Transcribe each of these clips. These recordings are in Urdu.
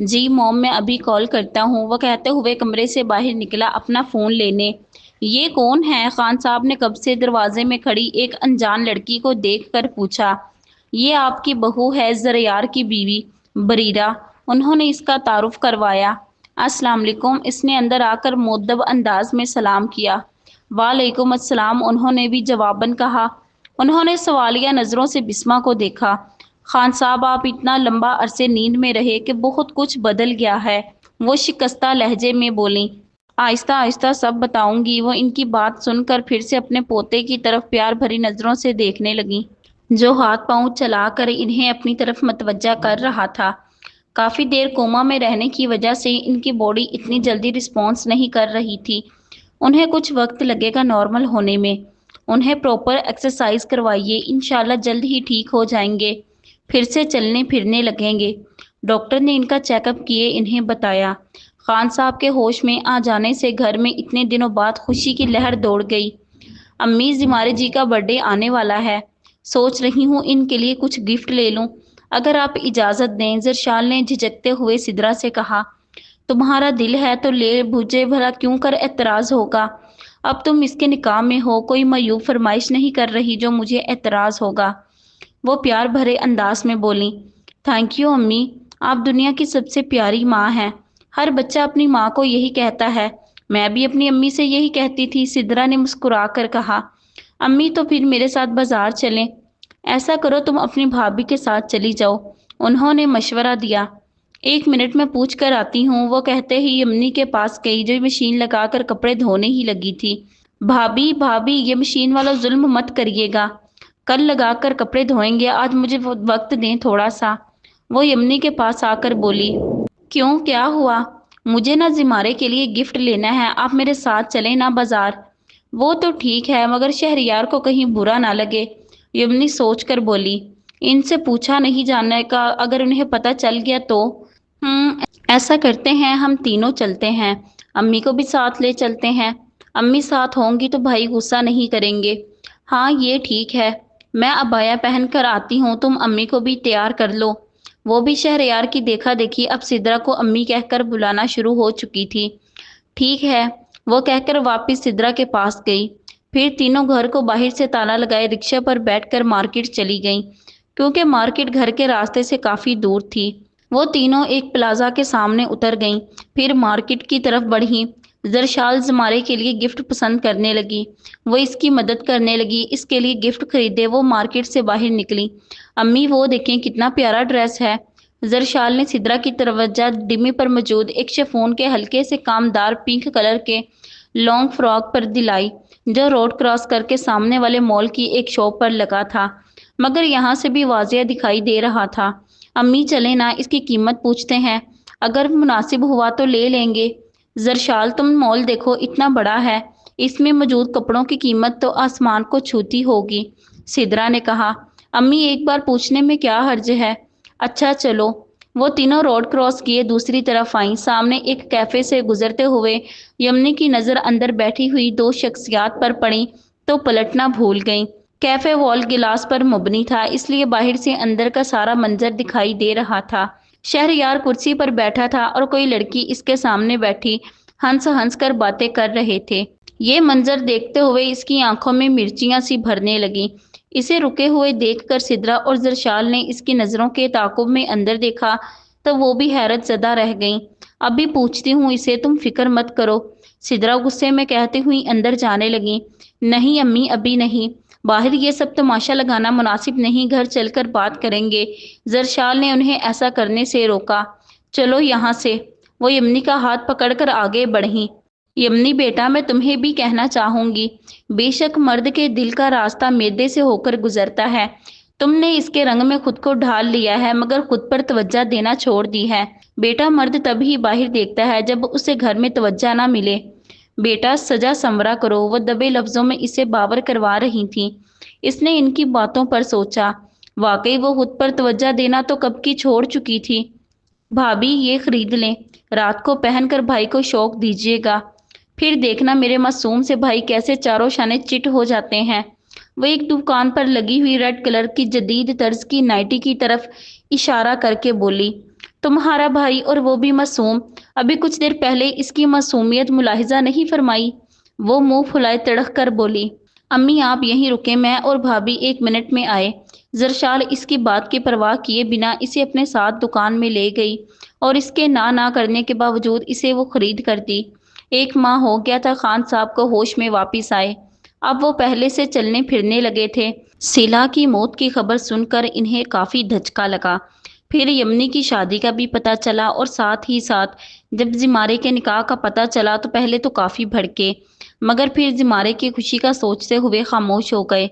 جی موم میں ابھی کال کرتا ہوں، وہ کہتے ہوئے کمرے سے باہر نکلا اپنا فون لینے۔ یہ کون ہے؟ خان صاحب نے کب سے دروازے میں کھڑی ایک انجان لڑکی کو دیکھ کر پوچھا۔ یہ آپ کی بہو ہے، زریار کی بیوی بریرہ، انہوں نے اس کا تعارف کروایا۔ السلام علیکم، اس نے اندر آ کر مؤدب انداز میں سلام کیا۔ وعلیکم السلام، انہوں نے بھی جواباً کہا۔ انہوں نے سوالیہ نظروں سے بسمہ کو دیکھا۔ خان صاحب، آپ اتنا لمبا عرصے نیند میں رہے کہ بہت کچھ بدل گیا ہے، وہ شکستہ لہجے میں بولیں۔ آہستہ آہستہ سب بتاؤں گی۔ وہ ان کی بات سن کر پھر سے اپنے پوتے کی طرف پیار بھری نظروں سے دیکھنے لگیں، جو ہاتھ پاؤں چلا کر انہیں اپنی طرف متوجہ کر رہا تھا۔ کافی دیر کوما میں رہنے کی وجہ سے ان کی باڈی اتنی جلدی رسپانس نہیں کر رہی تھی، انہیں کچھ وقت لگے گا نارمل ہونے میں۔ انہیں پراپر ایکسرسائز کروائیے، انشاءاللہ جلد ہی ٹھیک ہو جائیں گے، پھر سے چلنے پھرنے لگیں گے۔ ڈاکٹر نے ان کا چیک اپ کیے انہیں بتایا۔ خان صاحب کے ہوش میں آ جانے سے گھر میں اتنے دنوں بعد خوشی کی لہر دوڑ گئی۔ امی، زمارے جی کا برتھ ڈے آنے والا ہے، سوچ رہی ہوں ان کے لیے کچھ گفٹ لے لوں، اگر آپ اجازت دیں، زرشال نے جھجکتے ہوئے سدرا سے کہا۔ تمہارا دل ہے تو لے، مجھے بھلا کیوں کر اعتراض ہوگا؟ اب تم اس کے نکاح میں ہو، کوئی معیوب فرمائش نہیں کر رہی جو مجھے اعتراض ہوگا، وہ پیار بھرے انداز میں بولیں۔ تھینک یو امی، آپ دنیا کی سب سے پیاری ماں ہیں، ہر بچہ اپنی ماں کو یہی کہتا ہے، میں بھی اپنی امی سے یہی کہتی تھی، سدرا نے مسکرا کر کہا۔ امی تو پھر میرے ساتھ بازار چلیں، ایسا کرو تم اپنی بھابھی کے ساتھ چلی جاؤ، انہوں نے مشورہ دیا۔ 1 منٹ میں پوچھ کر آتی ہوں، وہ کہتے ہی یمنی کے پاس گئی جو مشین لگا کر کپڑے دھونے ہی لگی تھی۔ بھابھی بھابھی، یہ مشین والا ظلم مت کریے گا، کل لگا کر کپڑے دھوئیں گے، آج مجھے وقت دیں تھوڑا سا، وہ یمنی کے پاس آ کر بولی۔ کیوں، کیا ہوا؟ مجھے نہ زمارے کے لیے گفٹ لینا ہے، آپ میرے ساتھ چلیں نا بازار۔ وہ تو ٹھیک ہے، مگر شہریار کو کہیں برا نہ لگے، یمنی سوچ کر بولی۔ ان سے پوچھا نہیں جانے کا، اگر انہیں پتہ چل گیا تو؟ ایسا کرتے ہیں، ہم تینوں چلتے ہیں، امی کو بھی ساتھ لے چلتے ہیں، امی ساتھ ہوں گی تو بھائی غصہ نہیں کریں گے۔ ہاں یہ ٹھیک ہے، میں عبایا پہن کر آتی ہوں، تم امی کو بھی تیار کر لو۔ وہ بھی شہریار کی دیکھا دیکھی اب سدرا کو امی کہہ کر بلانا شروع ہو چکی تھی۔ ٹھیک ہے، وہ کہہ کر واپس سدرا کے پاس گئی۔ پھر تینوں گھر کو باہر سے تالا لگائے رکشہ پر بیٹھ کر مارکیٹ چلی گئیں، کیونکہ مارکیٹ گھر کے راستے سے کافی دور تھی۔ وہ تینوں ایک پلازا کے سامنے اتر گئیں، پھر مارکیٹ کی طرف بڑھیں۔ زرشال زمارے کے لیے گفٹ پسند کرنے لگی، وہ اس کی مدد کرنے لگی، اس کے لیے گفٹ خریدے۔ وہ مارکیٹ سے باہر نکلی۔ امی وہ دیکھیں کتنا پیارا ڈریس ہے، زرشال نے سدرا کی توجہ ڈمی پر موجود ایک شفون کے ہلکے سے کامدار پنک کلر کے لانگ فراک پر دلائی، جو روڈ کراس کر کے سامنے والے مال کی ایک شاپ پر لگا تھا، مگر یہاں سے بھی واضح دکھائی دے رہا تھا۔ امی چلیں نا، اس کی قیمت پوچھتے ہیں، اگر مناسب ہوا تو لے لیں گے۔ زرشال تم مال دیکھو، اتنا بڑا ہے، اس میں موجود کپڑوں کی قیمت تو آسمان کو چھوتی ہوگی، سدرا نے کہا۔ امی ایک بار پوچھنے میں کیا حرج ہے؟ اچھا چلو۔ وہ تینوں روڈ کراس کیے دوسری طرف آئیں۔ سامنے ایک کیفے سے گزرتے ہوئے یمنی کی نظر اندر بیٹھی ہوئی 2 شخصیات پر پڑی تو پلٹنا بھول گئیں۔ کیفے وال گلاس پر مبنی تھا، اس لیے باہر سے اندر کا سارا منظر دکھائی دے رہا تھا۔ شہریار کرسی پر بیٹھا تھا اور کوئی لڑکی اس کے سامنے بیٹھی ہنس ہنس کر باتیں کر رہے تھے۔ یہ منظر دیکھتے ہوئے اس کی آنکھوں میں مرچیاں سی بھرنے لگیں۔ اسے رکے ہوئے دیکھ کر سدرا اور زرشال نے اس کی نظروں کے تعاقب میں اندر دیکھا تو وہ بھی حیرت زدہ رہ گئیں۔ ابھی پوچھتی ہوں اسے، تم فکر مت کرو، سدرا غصے میں کہتی ہوئی اندر جانے لگیں۔ نہیں امی، ابھی نہیں، باہر یہ سب تماشا لگانا مناسب نہیں، گھر چل کر بات کریں گے۔ زرشال نے انہیں ایسا کرنے سے روکا۔ چلو یہاں سے، وہ یمنی کا ہاتھ پکڑ کر آگے بڑھیں۔ یمنی بیٹا، میں تمہیں بھی کہنا چاہوں گی، بے شک مرد کے دل کا راستہ معدے سے ہو کر گزرتا ہے، تم نے اس کے رنگ میں خود کو ڈھال لیا ہے مگر خود پر توجہ دینا چھوڑ دی ہے۔ بیٹا، مرد تب ہی باہر دیکھتا ہے جب اسے گھر میں توجہ نہ ملے۔ بیٹا سجا سنورا کرو، وہ دبے لفظوں میں اسے باور کروا رہی تھیں۔ اس نے ان کی باتوں پر سوچا، واقعی وہ خود پر توجہ دینا تو کب کی چھوڑ چکی تھی۔ بھابھی یہ خرید لیں، رات کو پہن کر بھائی کو شوق دیجیے گا، پھر دیکھنا میرے معصوم سے بھائی کیسے چاروں شانے چٹ ہو جاتے ہیں۔ وہ ایک دکان پر لگی ہوئی ریڈ کلر کی جدید طرز کی نائٹی کی طرف اشارہ کر کے بولی۔ تمہارا بھائی اور وہ بھی معصوم، ابھی کچھ دیر پہلے اس کی معصومیت ملاحظہ نہیں فرمائی؟ وہ منہ پھلائے تڑک کر بولی۔ امی آپ یہیں رکیں، میں اور بھابھی 1 منٹ میں آئے۔ زرشال اس کی بات کی پرواہ کیے بنا اسے اپنے ساتھ دکان میں لے گئی اور اس کے نہ کرنے کے باوجود اسے وہ خرید کر دی۔ 1 ماہ ہو گیا تھا خان صاحب کو ہوش میں واپس آئے۔ اب وہ پہلے سے چلنے پھرنے لگے تھے۔ سیلا کی موت کی خبر سن کر انہیں کافی دھچکا لگا۔ پھر یمنی کی شادی کا بھی پتہ چلا اور ساتھ ہی ساتھ جب زمارے کے نکاح کا پتہ چلا تو پہلے تو کافی بھڑکے، مگر پھر زمارے کی خوشی کا سوچتے ہوئے خاموش ہو گئے۔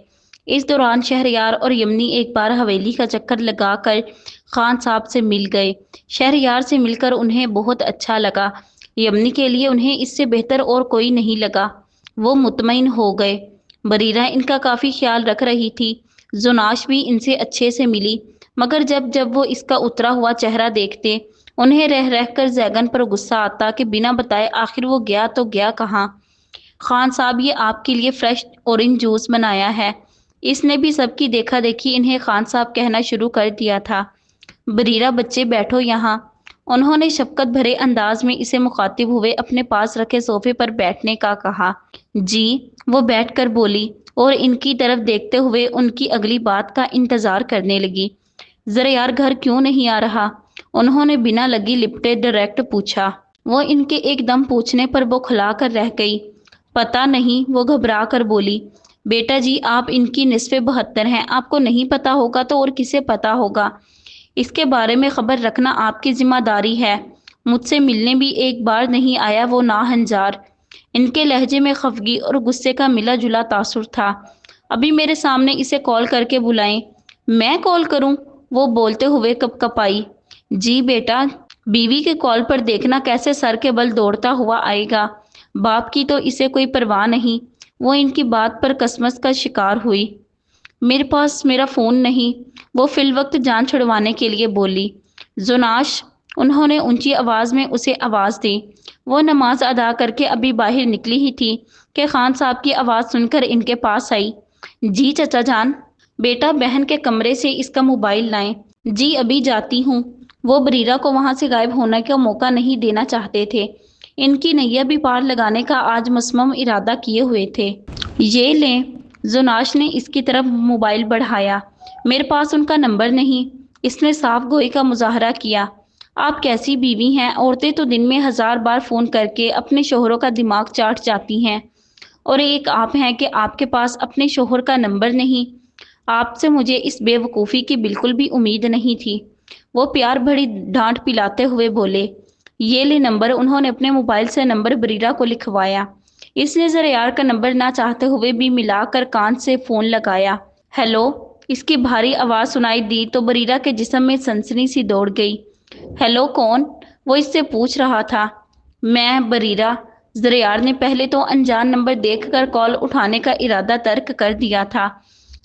اس دوران شہریار اور یمنی ایک بار حویلی کا چکر لگا کر خان صاحب سے مل گئے۔ شہریار سے مل کر انہیں بہت اچھا لگا۔ یمنی کے لیے انہیں اس سے بہتر اور کوئی نہیں لگا۔ وہ مطمئن ہو گئے۔ بریرہ ان کا کافی خیال رکھ رہی تھی۔ زناش بھی ان سے اچھے سے ملی، مگر جب وہ اس کا اترا ہوا چہرہ دیکھتے انہیں رہ رہ کر زیگن پر غصہ آتا کہ بنا بتائے آخر وہ گیا تو گیا کہاں۔ خان صاحب یہ آپ کے لیے فریش اورنج جوس بنایا ہے۔ اس نے بھی سب کی دیکھا دیکھی انہیں خان صاحب کہنا شروع کر دیا تھا۔ بریرہ بچے بیٹھو یہاں۔ انہوں نے شفقت بھرے انداز میں اسے مخاطب ہوئے اپنے پاس رکھے صوفے پر بیٹھنے کا کہا۔ جی، وہ بیٹھ کر بولی اور ان کی طرف دیکھتے ہوئے ان کی اگلی بات کا انتظار کرنے لگی۔ ذرا یار گھر کیوں نہیں آ رہا؟ انہوں نے بنا لگی لپٹے ڈائریکٹ پوچھا۔ وہ ان کے ایک دم پوچھنے پر بوکھلا کر رہ گئی۔ پتہ نہیں، وہ گھبرا کر بولی۔ بیٹا جی آپ ان کی نصف 72 ہیں، آپ کو نہیں پتہ ہوگا تو اور کسے پتہ ہوگا؟ اس کے بارے میں خبر رکھنا آپ کی ذمہ داری ہے۔ مجھ سے ملنے بھی ایک بار نہیں آیا وہ ناہنجار۔ ان کے لہجے میں خفگی اور غصے کا ملا جلا تاثر تھا۔ ابھی میرے سامنے اسے کال کر کے بلائیں۔ میں کال کروں؟ وہ بولتے ہوئے کپ کپائی۔ جی بیٹا، بیوی کے کال پر دیکھنا کیسے سر کے بل دوڑتا ہوا آئے گا۔ باپ کی تو اسے کوئی پرواہ نہیں۔ وہ ان کی بات پر کسمس کا شکار ہوئی۔ میرے پاس میرا فون نہیں، وہ فی الوقت جان چھڑوانے کے لیے بولی۔ زناش، انہوں نے اونچی آواز میں اسے آواز دی۔ وہ نماز ادا کر کے ابھی باہر نکلی ہی تھی کہ خان صاحب کی آواز سن کر ان کے پاس آئی۔ جی چچا جان۔ بیٹا بہن کے کمرے سے اس کا موبائل لائیں۔ جی ابھی جاتی ہوں۔ وہ بریرہ کو وہاں سے غائب ہونے کا موقع نہیں دینا چاہتے تھے۔ ان کی نیا بھی پار لگانے کا آج مصمم ارادہ کیے ہوئے تھے۔ یہ لیں۔ زناش نے اس کی طرف موبائل بڑھایا۔ میرے پاس ان کا نمبر نہیں۔ اس نے صاف گوئی کا مظاہرہ کیا۔ آپ کیسی بیوی ہیں؟ عورتیں تو دن میں 1000 بار فون کر کے اپنے شوہروں کا دماغ چاٹ جاتی ہیں، اور ایک آپ ہیں کہ آپ کے پاس اپنے شوہر کا نمبر نہیں۔ آپ سے مجھے اس بے وقوفی کی بالکل بھی امید نہیں تھی۔ وہ پیار بھری ڈانٹ پلاتے ہوئے بولے۔ یہ لے نمبر۔ انہوں نے اپنے موبائل سے نمبر بریرہ کو لکھوایا۔ اس نے ذرا یار کا نمبر نہ چاہتے ہوئے بھی ملا کر کان سے فون لگایا۔ ہیلو۔ اس کی بھاری آواز سنائی دی تو بریرہ کے جسم میں سنسنی سی دوڑ گئی۔ ہیلو کون؟ وہ اس سے پوچھ رہا تھا۔ میں بریرہ۔ زریار نے پہلے تو انجان نمبر دیکھ کر کال اٹھانے کا ارادہ ترک کر دیا تھا،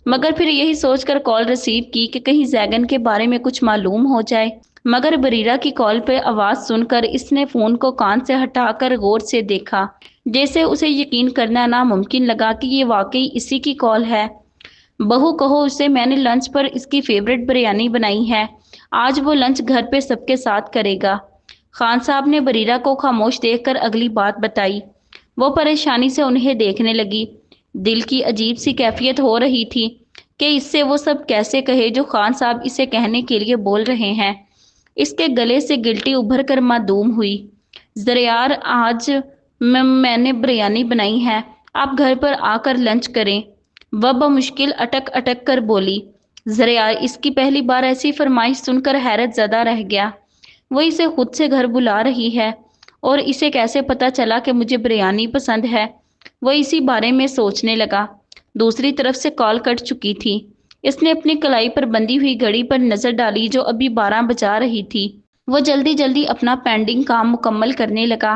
مگر پھر یہی سوچ کر کال ریسیو کی کہ کہیں زیگن کے بارے میں کچھ معلوم ہو جائے۔ مگر بریرہ کی کال پہ آواز سن کر اس نے فون کو کان سے ہٹا کر غور سے دیکھا، جیسے اسے یقین کرنا ناممکن لگا کہ یہ واقعی اسی کی کال ہے۔ بہو کہو اسے میں نے لنچ پر اس کی فیورٹ بریانی بنائی ہے، آج وہ لنچ گھر پہ سب کے ساتھ کرے گا۔ خان صاحب نے بریرہ کو خاموش دیکھ کر اگلی بات بتائی۔ وہ پریشانی سے انہیں دیکھنے لگی۔ دل کی عجیب سی کیفیت ہو رہی تھی کہ اس سے وہ سب کیسے کہے جو خان صاحب اسے کہنے کے لیے بول رہے ہیں۔ اس کے گلے سے گلٹی ابھر کر معدوم ہوئی۔ زریار آج میں نے بریانی بنائی ہے، آپ گھر پر آ کر لنچ کریں۔ وہ بمشکل اٹک اٹک کر بولی۔ زریار اس کی پہلی بار ایسی فرمائش سن کر حیرت زدہ رہ گیا۔ وہ اسے خود سے گھر بلا رہی ہے، اور اسے کیسے پتہ چلا کہ مجھے بریانی پسند ہے؟ وہ اسی بارے میں سوچنے لگا۔ دوسری طرف سے کال کٹ چکی تھی۔ اس نے اپنی کلائی پر بندھی ہوئی گھڑی پر نظر ڈالی جو ابھی 12 بجا رہی تھی۔ وہ جلدی جلدی اپنا پینڈنگ کام مکمل کرنے لگا۔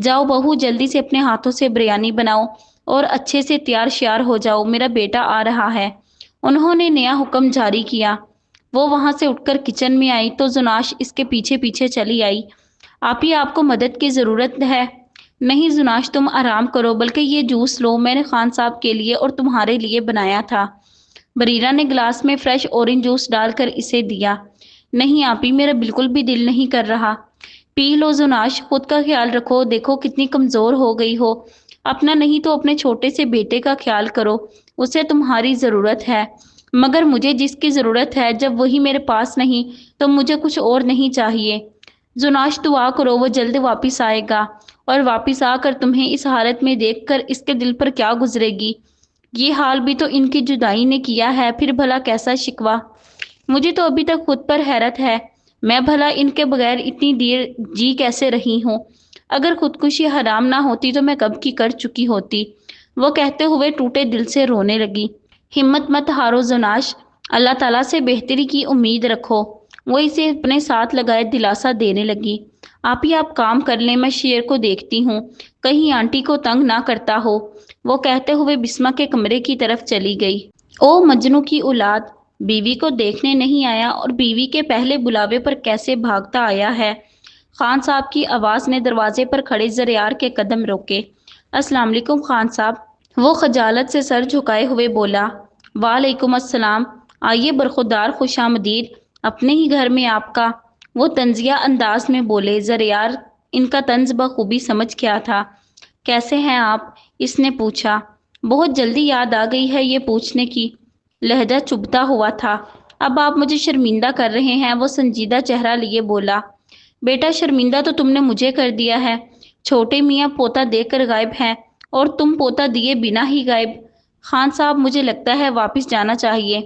جاؤ بہو، جلدی سے اپنے ہاتھوں سے بریانی بناؤ اور اچھے سے تیار شیار ہو جاؤ، میرا بیٹا آ رہا ہے۔ انہوں نے نیا حکم جاری کیا۔ وہ وہاں سے اٹھ کر کچن میں آئی تو زناش اس کے پیچھے پیچھے چلی آئی۔ آپی آپ کو مدد کی ضرورت ہے؟ نہیں زناش تم آرام کرو، بلکہ یہ جوس لو، میں نے خان صاحب کے لیے اور تمہارے لیے بنایا تھا۔ بریرہ نے گلاس میں فریش اورنج جوس ڈال کر اسے دیا۔ نہیں آپی، میرا بالکل بھی دل نہیں کر رہا۔ پی لو زناش، خود کا خیال رکھو، دیکھو کتنی کمزور ہو گئی ہو۔ اپنا نہیں تو اپنے چھوٹے سے بیٹے کا خیال کرو، اسے تمہاری ضرورت ہے۔ مگر مجھے جس کی ضرورت ہے، جب وہی میرے پاس نہیں تو مجھے کچھ اور نہیں چاہیے۔ زناش دعا کرو وہ جلد واپس آئے گا، اور واپس آ کر تمہیں اس حالت میں دیکھ کر اس کے دل پر کیا گزرے گی۔ یہ حال بھی تو ان کی جدائی نے کیا ہے، پھر بھلا کیسا شکوہ۔ مجھے تو ابھی تک خود پر حیرت ہے، میں بھلا ان کے بغیر اتنی دیر جی کیسے رہی ہوں۔ اگر خودکشی حرام نہ ہوتی تو میں کب کی کر چکی ہوتی۔ وہ کہتے ہوئے ٹوٹے دل سے رونے لگی۔ ہمت مت ہارو زناش، اللہ تعالیٰ سے بہتری کی امید رکھو۔ وہ اسے اپنے ساتھ لگائے دلاسا دینے لگی۔ آپ ہی آپ کام کر لیں، میں شیر کو دیکھتی ہوں، کہیں آنٹی کو تنگ نہ کرتا ہو۔ وہ کہتے ہوئے بسمہ کے کمرے کی طرف چلی گئی۔ او مجنوں کی اولاد، بیوی کو دیکھنے نہیں آیا اور بیوی کے پہلے بلاوے پر کیسے بھاگتا آیا ہے۔ خان صاحب کی آواز نے دروازے پر کھڑے زریار کے قدم روکے۔ السلام علیکم خان صاحب۔ وہ خجالت سے سر جھکائے ہوئے بولا۔ وعلیکم السلام، آئیے برخودار، خوش آمدید، اپنے ہی گھر میں آپ کا۔ وہ طنزیہ انداز میں بولے۔ زریار ان کا طنز بخوبی سمجھ گیا تھا۔ کیسے ہیں آپ؟ اس نے پوچھا۔ بہت جلدی یاد آ گئی ہے یہ پوچھنے کی، لہجہ چبھتا ہوا تھا۔ اب آپ مجھے شرمندہ کر رہے ہیں، وہ سنجیدہ چہرہ لیے بولا۔ بیٹا شرمندہ تو تم نے مجھے کر دیا ہے۔ چھوٹے میاں پوتا دے کر غائب ہیں اور تم پوتا دیے بنا ہی غائب۔ خان صاحب مجھے لگتا ہے واپس جانا چاہیے۔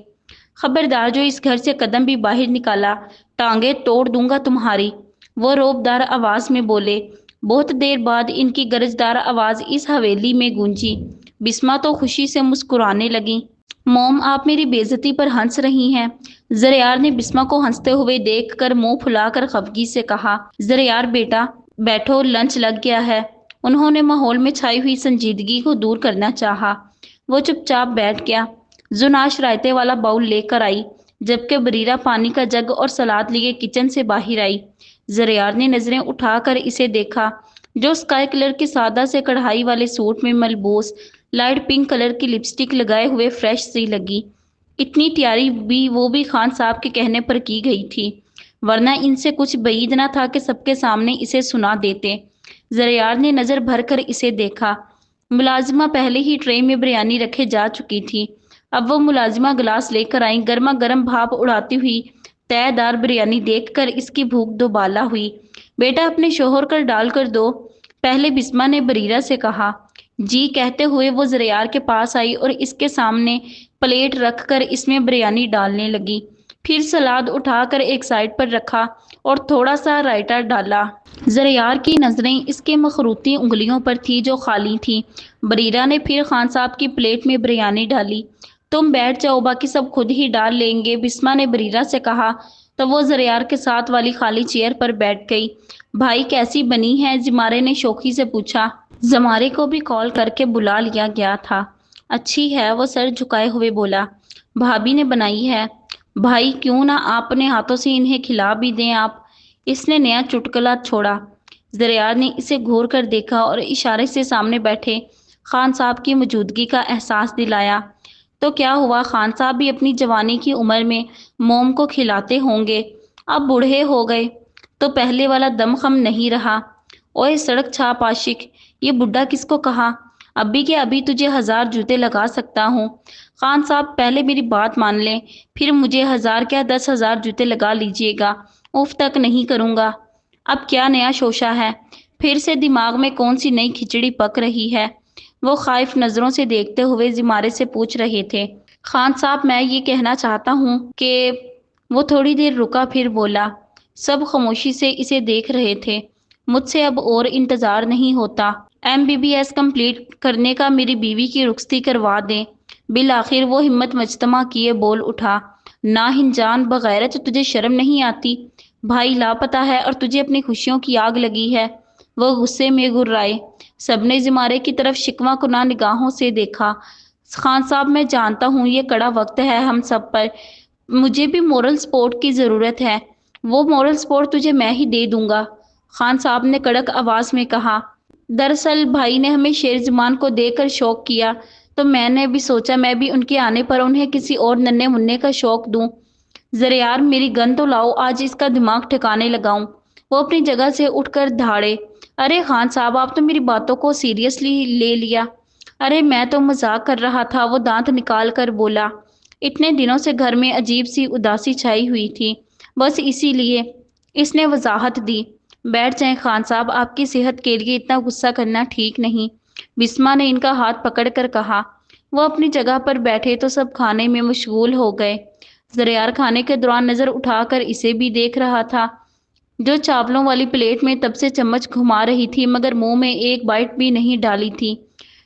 خبردار جو اس گھر سے قدم بھی باہر نکالا، ٹانگیں توڑ دوں گا تمہاری، وہ روبدار آواز میں بولے۔ بہت دیر بعد ان کی گرجدار آواز اس حویلی میں گونجی۔ بسمہ تو خوشی سے مسکرانے لگی۔ موم، آپ میری بے عزتی پر ہنس رہی ہیں؟ زریار نے بسمہ کو ہنستے ہوئے دیکھ کر منہ پھلا کر خفگی سے کہا۔ زریار بیٹا بیٹھو، لنچ لگ گیا ہے۔ انہوں نے ماحول میں چھائی ہوئی سنجیدگی کو دور کرنا چاہا۔ وہ چپ چاپ بیٹھ گیا۔ زناش رائتے والا باؤل لے کر آئی، جبکہ بریرہ پانی کا جگ اور سلاد لیے کچن سے باہر آئی۔ زریار نے نظریں اٹھا کر اسے دیکھا، جو اسکائی کلر کے سادہ سے کڑھائی والے سوٹ میں ملبوس، لائٹ پنک کلر کی لپسٹک لگائے ہوئے فریش سی لگی۔ اتنی تیاری بھی وہ بھی خان صاحب کے کہنے پر کی گئی تھی، ورنہ ان سے کچھ بعید نہ تھا کہ سب کے سامنے اسے سنا دیتے۔ زریار نے نظر بھر کر اسے دیکھا۔ ملازمہ پہلے ہی ٹرے میں بریانی رکھے جا چکی تھی۔ اب وہ ملازمہ گلاس لے کر آئیں، گرما گرم بھاپ اڑاتی ہوئی تہ دار بریانی دیکھ کر اس کی بھوک دوبالا ہوئی۔ بیٹا اپنے شوہر کر ڈال کر دو، پہلے بسمہ نے بریرہ سے کہا۔ جی کہتے ہوئے وہ زریار کے پاس آئی اور اس کے سامنے پلیٹ رکھ کر اس میں بریانی ڈالنے لگی، پھر سلاد اٹھا کر ایک سائڈ پر رکھا اور تھوڑا سا رائتا ڈالا۔ زریار کی نظریں اس کے مخروطی انگلیوں پر تھی جو خالی تھیں۔ بریرہ نے پھر خان صاحب کی پلیٹ میں بریانی ڈالی۔ تم بیٹھ جاؤ، باقی سب خود ہی ڈال لیں گے، بسمہ نے بریرہ سے کہا تو وہ زریار کے ساتھ والی خالی چیئر پر بیٹھ گئی۔ بھائی کیسی بنی ہے؟ زمارے نے شوخی سے پوچھا۔ زمارے کو بھی کال کر کے بلا لیا گیا تھا۔ اچھی ہے، وہ سر جھکائے ہوئے بولا۔ بھابھی نے بنائی ہے۔ بھائی کیوں نہ اپنے ہاتھوں سے انہیں کھلا بھی دیں آپ؟ اس نے نیا چٹکلا چھوڑا۔ زریار نے اسے گھور کر دیکھا اور اشارے سے سامنے بیٹھے خان صاحب کی موجودگی کا احساس دلایا۔ تو کیا ہوا، خان صاحب بھی اپنی جوانی کی عمر میں موم کو کھلاتے ہوں گے، اب بوڑھے ہو گئے تو پہلے والا دم خم نہیں رہا۔ اوئے سڑک چھاپ عاشق، یہ بڈھا کس کو کہا؟ ابھی کے ابھی تجھے 1000 جوتے لگا سکتا ہوں۔ خان صاحب پہلے میری بات مان لیں، پھر مجھے 1000 کیا 10,000 جوتے لگا لیجیے گا، اف تک نہیں کروں گا۔ اب کیا نیا شوشہ ہے؟ پھر سے دماغ میں کون سی نئی کھچڑی پک رہی ہے؟ وہ خائف نظروں سے دیکھتے ہوئے زمارے سے پوچھ رہے تھے۔ خان صاحب میں یہ کہنا چاہتا ہوں کہ… وہ تھوڑی دیر رکا پھر بولا۔ سب خاموشی سے اسے دیکھ رہے تھے۔ مجھ سے اب اور انتظار نہیں ہوتا۔ MBBS کمپلیٹ کرنے کا میری بیوی کی رخصتی کروا دیں۔ بالآخر وہ ہمت مجتمع کیے بول اٹھا۔ ناہنجان بغیرت، تجھے شرم نہیں آتی؟ بھائی لاپتہ ہے اور تجھے اپنی خوشیوں کی آگ لگی ہے۔ وہ غصے میں گررائے۔ سب نے زمارے کی طرف شکوہ کناں نگاہوں سے دیکھا۔ خان صاحب میں جانتا ہوں یہ کڑا وقت ہے ہم سب پر، مجھے بھی مورل سپورٹ کی ضرورت ہے۔ وہ مورل سپورٹ تجھے میں ہی دے دوں گا، خان صاحب نے کڑک آواز میں کہا۔ دراصل بھائی نے ہمیں شیر زمان کو دے کر شوق کیا تو میں نے بھی سوچا میں بھی ان کے آنے پر انہیں کسی اور ننھے منھے کا شوق دوں۔ ذرا یار میری گن تو لاؤ، آج اس کا دماغ ٹھکانے لگاؤں۔ وہ اپنی جگہ سے اٹھ کر دھاڑے۔ ارے خان صاحب، آپ تو میری باتوں کو سیریسلی لے لیا۔ ارے میں تو مذاق کر رہا تھا، وہ دانت نکال کر بولا۔ اتنے دنوں سے گھر میں عجیب سی اداسی چھائی ہوئی تھی، بس اسی لیے۔ اس نے وضاحت دی۔ بیٹھ جائیں خان صاحب، آپ کی صحت کے لیے اتنا غصہ کرنا ٹھیک نہیں، بسما نے ان کا ہاتھ پکڑ کر کہا۔ وہ اپنی جگہ پر بیٹھے تو سب کھانے میں مشغول ہو گئے۔ زریار کھانے کے دوران نظر اٹھا کر اسے بھی دیکھ رہا تھا، جو چاولوں والی پلیٹ میں تب سے چمچ گھما رہی تھی مگر منہ میں ایک بائٹ بھی نہیں ڈالی تھی۔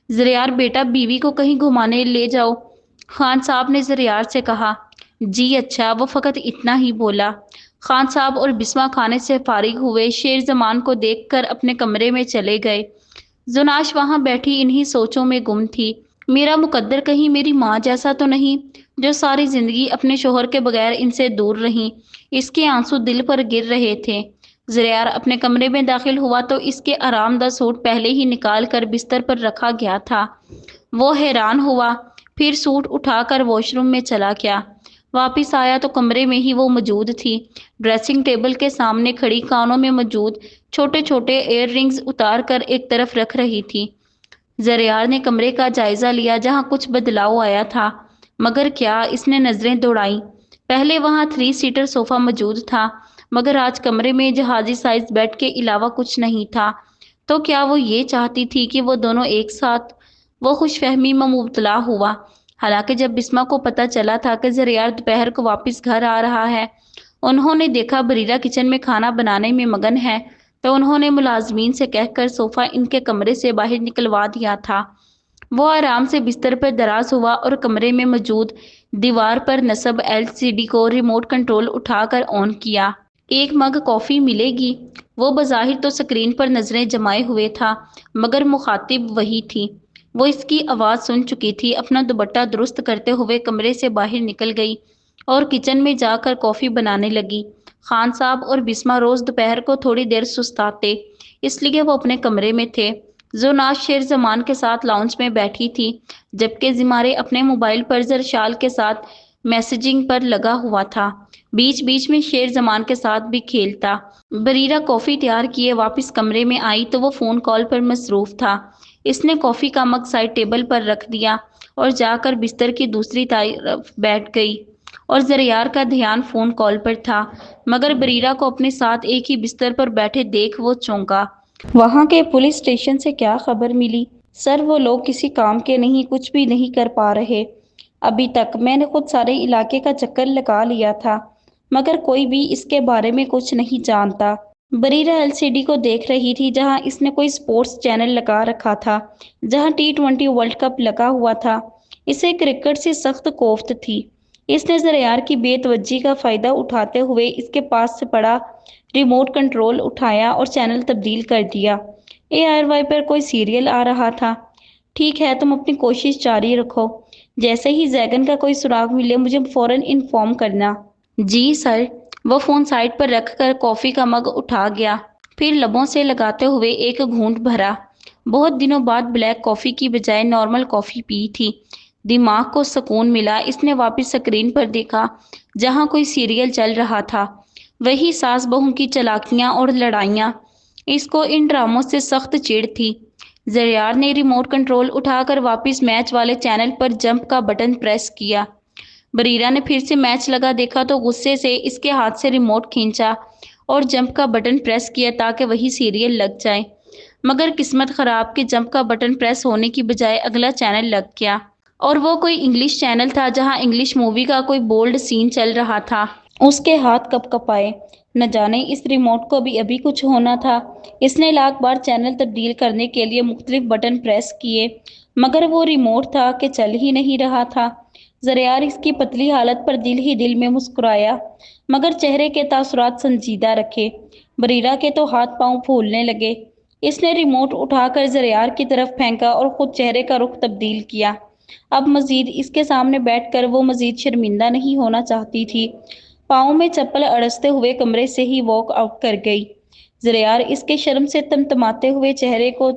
زریار بیٹا، بیوی کو کہیں گھمانے لے جاؤ، خان صاحب نے زریار سے کہا۔ جی اچھا، وہ فقط اتنا ہی بولا۔ خان صاحب اور بسما کھانے سے فارغ ہوئے شیر زمان کو دیکھ کر اپنے کمرے میں چلے گئے۔ زناش وہاں بیٹھی انہی سوچوں میں گم تھی۔ میرا مقدر کہیں میری ماں جیسا تو نہیں، جو ساری زندگی اپنے شوہر کے بغیر ان سے دور رہیں۔ اس کے آنسو دل پر گر رہے تھے۔ زریار اپنے کمرے میں داخل ہوا تو اس کے آرام دہ سوٹ پہلے ہی نکال کر بستر پر رکھا گیا تھا۔ وہ حیران ہوا، پھر سوٹ اٹھا کر واش روم میں چلا گیا۔ واپس آیا تو کمرے میں ہی وہ موجود تھی، ڈریسنگ ٹیبل کے سامنے کھڑی، کانوں میں موجود چھوٹے چھوٹے ایئر رنگز اتار کر ایک طرف رکھ رہی تھی۔ زریار نے کمرے کا جائزہ لیا جہاں کچھ بدلاؤ آیا تھا، مگر کیا، اس نے نظریں دوڑائیں۔ پہلے وہاں 3 سیٹر صوفہ موجود تھا، مگر آج کمرے میں جہازی سائز بیڈ کے علاوہ کچھ نہیں تھا۔ تو کیا وہ یہ چاہتی تھی کہ وہ دونوں ایک ساتھ؟ وہ خوش فہمی میں مبتلا ہوا۔ حالانکہ جب بسما کو پتہ چلا تھا کہ زریار دوپہر کو واپس گھر آ رہا ہے، انہوں نے دیکھا بریرہ کچن میں کھانا بنانے میں مگن ہے، تو انہوں نے ملازمین سے کہہ کر صوفہ ان کے کمرے سے باہر نکلوا دیا تھا۔ وہ آرام سے بستر پر دراز ہوا اور کمرے میں موجود دیوار پر نصب LCD کو ریموٹ کنٹرول اٹھا کر آن کیا۔ ایک مگ کافی ملے گی؟ وہ بظاہر تو سکرین پر نظریں جمائے ہوئے تھا، مگر مخاطب وہی تھی۔ وہ اس کی آواز سن چکی تھی۔ اپنا دوپٹہ درست کرتے ہوئے کمرے سے باہر نکل گئی اور کچن میں جا کر کافی بنانے لگی۔ خان صاحب اور بسما روز دوپہر کو تھوڑی دیر سستاتے، اس لیے وہ اپنے کمرے میں تھے۔ زناش شیر زمان کے ساتھ لاؤنج میں بیٹھی تھی، جبکہ زمارے اپنے موبائل پر زر شال کے ساتھ میسجنگ پر لگا ہوا تھا، بیچ بیچ میں شیر زمان کے ساتھ بھی کھیلتا۔ بریرہ کافی تیار کیے واپس کمرے میں آئی تو وہ فون کال پر مصروف تھا۔ اس نے کافی کا مگ سائڈ ٹیبل پر رکھ دیا اور جا کر بستر کی دوسری طرف بیٹھ گئی، اور زریار کا دھیان فون کال پر تھا، مگر بریرہ کو اپنے ساتھ ایک ہی بستر پر بیٹھے دیکھ وہ چونکا۔ وہاں کے پولیس اسٹیشن سے کیا خبر ملی؟ سر، وہ لوگ کسی کام کے نہیں، کچھ بھی نہیں کر پا رہے ابھی تک۔ میں نے خود سارے علاقے کا چکر لگا لیا تھا، مگر کوئی بھی اس کے بارے میں کچھ نہیں جانتا۔ بریرہ LCD کو دیکھ رہی تھی جہاں اس نے کوئی سپورٹس چینل لگا رکھا تھا، جہاں T20 ورلڈ کپ لگا ہوا تھا۔ اسے کرکٹ سے سخت کوفت تھی۔ اس نے زریار کی بے توجہی کا فائدہ اٹھاتے ہوئے اس کے پاس سے پڑا ریموٹ کنٹرول اٹھایا اور چینل تبدیل کر دیا۔ ARY پر کوئی سیریل آ رہا تھا۔ ٹھیک ہے، تم اپنی کوشش جاری رکھو، جیسے ہی زیگن کا کوئی سراغ ملے مجھے فوراً انفارم کرنا۔ جی سر۔ وہ فون سائڈ پر رکھ کر کافی کا مگ اٹھا گیا، پھر لبوں سے لگاتے ہوئے ایک گھونٹ بھرا۔ بہت دنوں بعد بلیک کافی کی بجائے نارمل کافی پی تھی۔ دماغ کو سکون ملا۔ اس نے واپس سکرین پر دیکھا جہاں کوئی سیریل چل رہا تھا، وہی ساس بہو کی چالاکیاں اور لڑائیاں۔ اس کو ان ڈراموں سے سخت چڑ تھی۔ زریار نے ریموٹ کنٹرول اٹھا کر واپس میچ والے چینل پر جمپ کا بٹن پریس کیا۔ بریرہ نے پھر سے میچ لگا دیکھا تو غصے سے اس کے ہاتھ سے ریموٹ کھینچا اور جمپ کا بٹن پریس کیا تاکہ وہی سیریل لگ جائے، مگر قسمت خراب کہ جمپ کا بٹن پریس ہونے کی بجائے اگلا چینل لگ گیا، اور وہ کوئی انگلش چینل تھا جہاں انگلش مووی کا کوئی بولڈ سین چل رہا تھا۔ اس کے ہاتھ کپ کپائے، نہ جانے اس ریموٹ کو بھی ابھی کچھ ہونا تھا۔ اس نے لاکھ بار چینل تبدیل کرنے کے لیے مختلف بٹن پریس کیے، مگر وہ ریموٹ تھا کہ چل ہی نہیں رہا تھا۔ زریار اس کی پتلی حالت پر دل ہی دل میں مسکرایا، مگر چہرے کے تاثرات سنجیدہ رکھے۔ بریرہ کے تو ہاتھ پاؤں پھولنے لگے۔ اس نے ریموٹ اٹھا کر زریار کی طرف پھینکا اور خود چہرے کا رخ تبدیل کیا۔ اب مزید اس کے سامنے بیٹھ کر وہ مزید شرمندہ نہیں ہونا چاہتی تھی۔ پاؤں میں چپل اڑستے ہوئے کمرے سے ہی واک آؤٹ کر گئی۔ زریار اس کے شرم سے تمتماتے ہوئے چہرے کو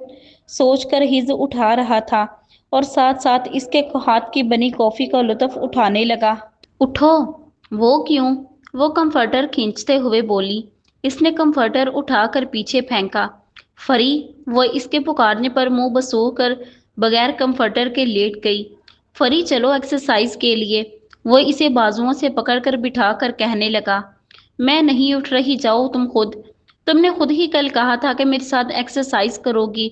سوچ کر ہز اٹھا رہا تھا اور ساتھ ساتھ اس کے ہاتھ کی بنی کافی کا لطف اٹھانے لگا۔ اٹھو، وہ کیوں؟ وہ کمفرٹر کھینچتے ہوئے بولی۔ اس نے کمفرٹر اٹھا کر پیچھے پھینکا۔ فری، وہ اس کے پکارنے پر منہ بسو کر بغیر کمفرٹر کے لیٹ گئی۔ فری چلو ایکسرسائز کے لیے۔ وہ اسے بازوؤں سے پکڑ کر بٹھا کر کہنے لگا۔ میں نہیں اٹھ رہی، جاؤ تم خود۔ تم نے خود ہی کل کہا تھا کہ میرے ساتھ ایکسرسائز کرو گی۔